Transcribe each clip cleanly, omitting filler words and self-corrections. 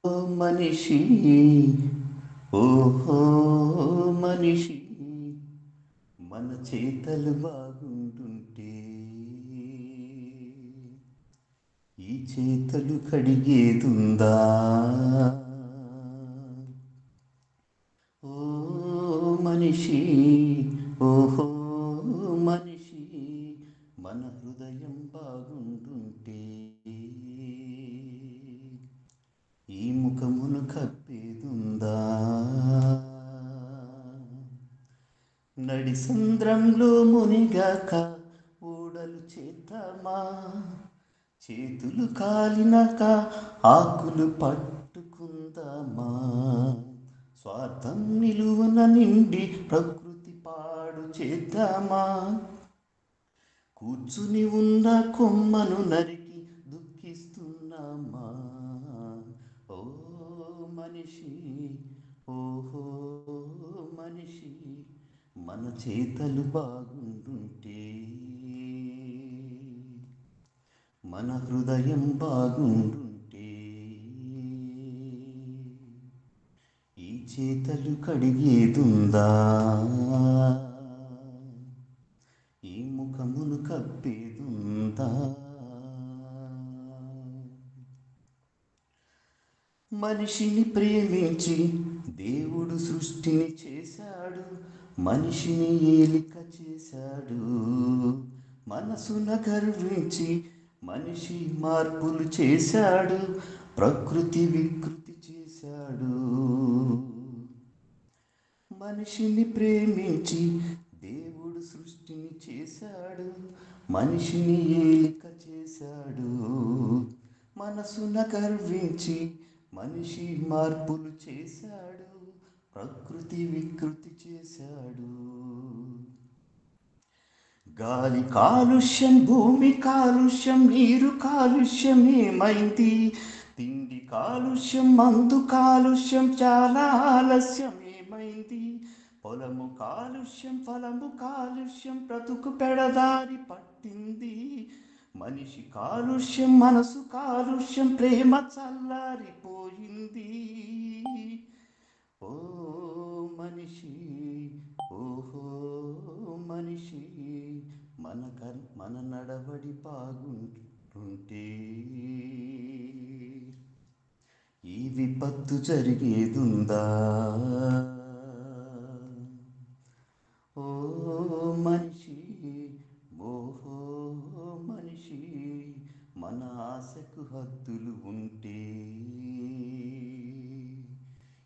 మనిషి ఓహో మనిషి మన చేతలు బాగుంటుంటే ఈ చేతలు కడిగేదుందా ఓ మనిషి ఓహో మనిషి మన హృదయం బాగుంటుంటే ఈ ముఖమును కప్పేదుందా నడిసంద్రంలో మునిగాక ఓడలు చేద్దామా చేతులు కాలినాక ఆకులు పట్టుకుందామా స్వార్థం నిలువున నిండి ప్రకృతి పాడు చేద్దామా కూర్చుని ఉన్న కొమ్మను నరికి దుఃఖిస్తున్నామా ఓ మనిషి ఓహో మనిషి మన చేతలు బాగుంటుంటే మన హృదయం బాగుంటుంటే ఈ చేతలు కడిగేదుందా ఈ ముఖమును కప్పేదుందా మనిషిని ప్రేమించి దేవుడు సృష్టిని చేశాడు మనిషిని ఏలిక చేశాడు మనసున గర్వించి మనిషి మార్పులు చేశాడు ప్రకృతి వికృతి చేశాడు మనిషిని ప్రేమించి దేవుడు సృష్టిని చేశాడు మనిషిని ఏలిక చేశాడు మనసున గర్వించి మనిషి మార్పులు చేశాడు ప్రకృతి వికృతి చేశాడు గాలి కాలుష్యం భూమి కాలుష్యం నీరు కాలుష్యం ఏమైంది తిండి కాలుష్యం మందు కాలుష్యం చాలా ఆలస్యం ఏమైంది పొలము కాలుష్యం ఫలము కాలుష్యం బ్రతుకు పెడదారి పట్టింది మనిషి కాలుష్యం మనసు కాలుష్యం ప్రేమ చల్లారిపోయింది ఓ మనిషి ఓహో మనిషి మన నడవడి బాగుంటుంటే ఈ విపత్తు జరిగేదుందా ఓ మనిషి ఓహో మనిషి మన ఆశకు హద్దులు ఉంటే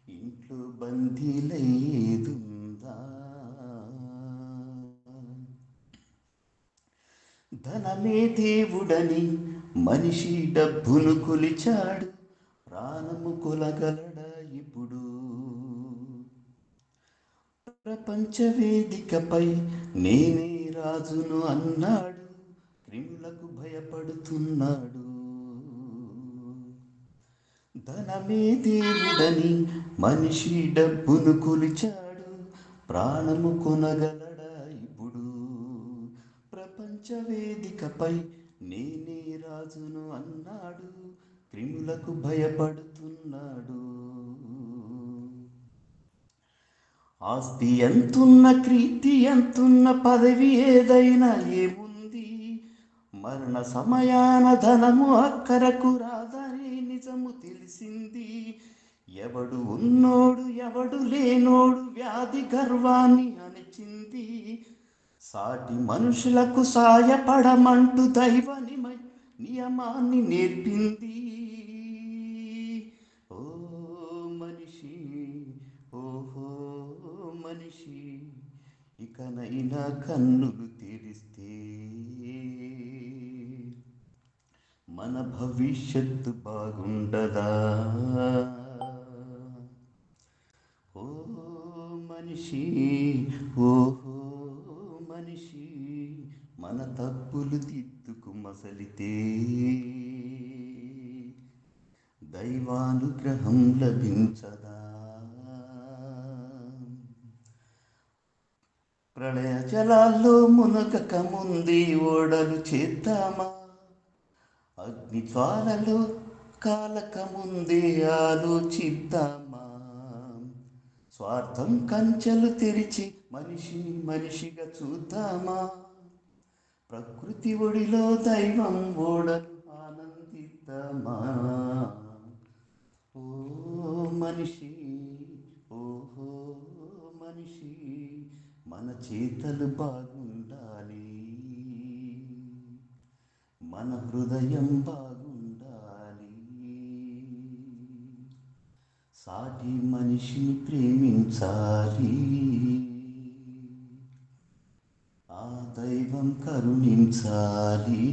ఇంట్లో బందీలయ్యేదుందా ధనమే దేవుడని మనిషి డబ్బును కొలిచాడు ప్రాణము కొలగలడా ఇప్పుడు ప్రపంచ వేదికపై నేనే రాజును అన్నాడు క్రిములకు భయపడుతున్నాడు ధనమే దేవుడని మనిషి డబ్బును కొలిచాడు ప్రాణము కొనగలడా ఇప్పుడు ప్రపంచ వేదికపై నేనే రాజును అన్నాడు క్రిములకు భయపడుతున్నాడు ఆస్తి ఎంతున్న కీర్తి ఎంతున్న పదవి ఏదైనా ఏముంది మరణ సమయాన ధనము అక్కరకు రాదనే నిజము తెలిసింది ఎవడు ఉన్నోడు ఎవడు లేనోడు వ్యాధి గర్వాన్ని అణిచింది సాటి మనుషులకు సాయపడమంటూ దైవ నియమాన్ని నేర్పింది ఓ మనిషి ఓహో మనిషి ఇకనైనా కన్నులు తెరిస్తే మన భవిష్యత్తు బాగుండదా ఓ మనిషి ఓహో మనిషి మన తప్పులు దిద్దుకు మసలితే దైవానుగ్రహం లభించదా ప్రళయ జలాల్లో మునగక ముందే ఓడలు చేద్దామా అగ్ని జ్వాలలో కాలక ముందే ఆలోచిద్దామా, స్వార్థం కంచెలు తెరిచి మనిషిని మనిషిగా చూద్దామా, ప్రకృతి ఒడిలో దైవం ఓడలు ఆనందిద్దామా. ఓ మనిషి, ఓహో మనిషి, మన చేతలు బాగుండాలి, మన హృదయం బాగుండాలి. సాటి మనిషిని ప్రేమించాలి, ఆ దైవం కరుణించాలి.